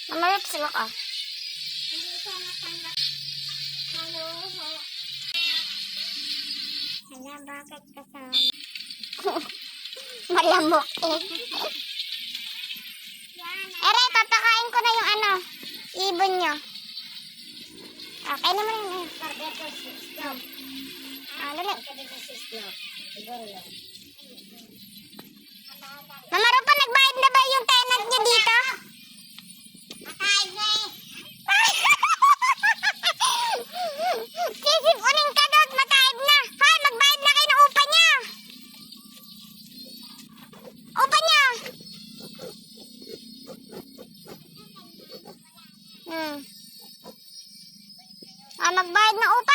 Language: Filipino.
Mamarap sila ka. Hala, bakit kasama? Malamok eh. Ere, tatakain ko na yung ano, ibon nyo. Okay naman yun eh. Dali. Mama Rupa, nagbayad na ba yung tenant nyo dito? Makain na eh. Sisipunin ka doon, makain na. Hoy, magbayad na kayo ng upa niya. Upa niya. Magbayad ng upa.